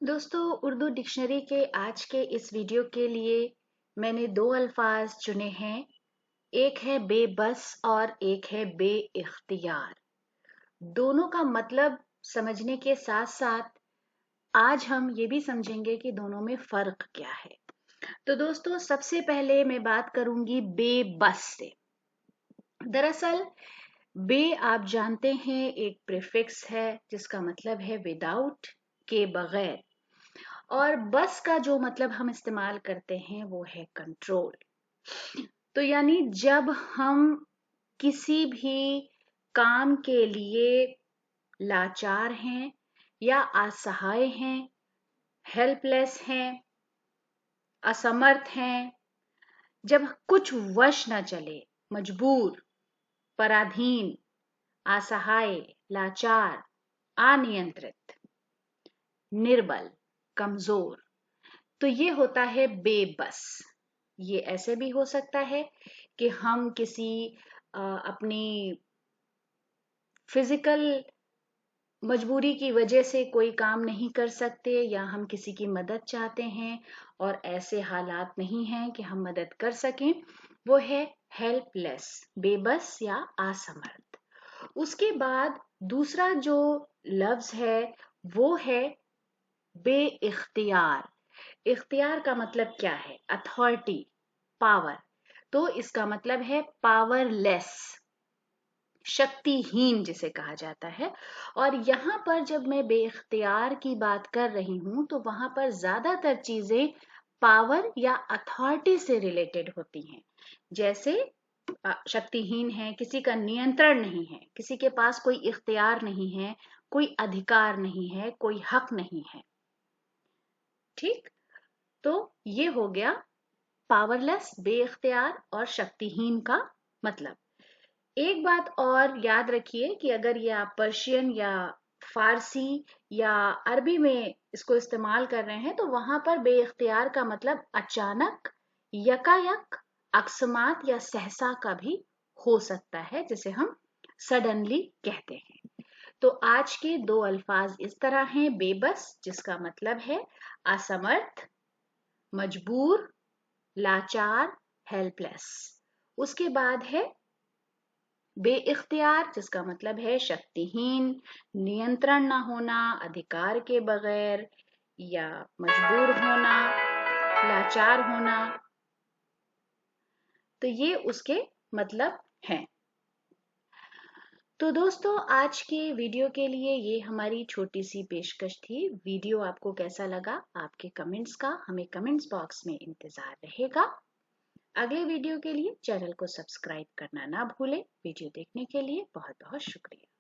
दोस्तों, उर्दू डिक्शनरी के आज के इस वीडियो के लिए मैंने दो अल्फाज चुने हैं। एक है बेबस और एक है बेइख्तियार। दोनों का मतलब समझने के साथ साथ आज हम ये भी समझेंगे कि दोनों में फर्क क्या है। तो दोस्तों, सबसे पहले मैं बात करूंगी बेबस से। दरअसल बे आप जानते हैं एक प्रीफिक्स है जिसका मतलब है विदाउट, के बगैर। और बस का जो मतलब हम इस्तेमाल करते हैं वो है कंट्रोल। तो यानी जब हम किसी भी काम के लिए लाचार हैं या असहाय हैं, हेल्पलेस हैं, असमर्थ हैं, जब कुछ वश न चले, मजबूर, पराधीन, असहाय, लाचार, अनियंत्रित, निर्बल, कमजोर, तो ये होता है बेबस। ये ऐसे भी हो सकता है कि हम किसी अपनी फिजिकल मजबूरी की वजह से कोई काम नहीं कर सकते या हम किसी की मदद चाहते हैं और ऐसे हालात नहीं हैं कि हम मदद कर सकें, वो है हेल्पलेस, बेबस या असमर्थ। उसके बाद दूसरा जो लफ्ज है वो है बेइख्तियार। इख्तियार का मतलब क्या है? Authority, power. तो इसका मतलब है पावरलेस, शक्तिहीन जिसे कहा जाता है। और यहाँ पर जब मैं बेइख्तियार की बात कर रही हूं तो वहां पर ज्यादातर चीजें पावर या अथॉरिटी से रिलेटेड होती हैं। जैसे शक्तिहीन है, किसी का नियंत्रण नहीं है, किसी के पास कोई इख्तियार नहीं है, कोई अधिकार नहीं है, कोई हक नहीं है। ठीक, तो ये हो गया पावरलेस, बेइख्तियार और शक्तिहीन का मतलब। एक बात और याद रखिए कि अगर ये आप पर्शियन या फारसी या अरबी में इसको इस्तेमाल कर रहे हैं तो वहां पर बेइख्तियार का मतलब अचानक, यकायक, अकस्मात या सहसा का भी हो सकता है, जिसे हम सडनली कहते हैं। तो आज के दो अल्फाज इस तरह हैं: बेबस जिसका मतलब है असमर्थ, मजबूर, लाचार, हेल्पलेस। उसके बाद है बेइख्तियार जिसका मतलब है शक्तिहीन, नियंत्रण ना होना, अधिकार के बगैर या मजबूर होना, लाचार होना। तो ये उसके मतलब हैं। तो दोस्तों, आज के वीडियो के लिए ये हमारी छोटी सी पेशकश थी। वीडियो आपको कैसा लगा? आपके कमेंट्स का हमें कमेंट्स बॉक्स में इंतजार रहेगा। अगले वीडियो के लिए चैनल को सब्सक्राइब करना ना भूलें। वीडियो देखने के लिए बहुत बहुत शुक्रिया।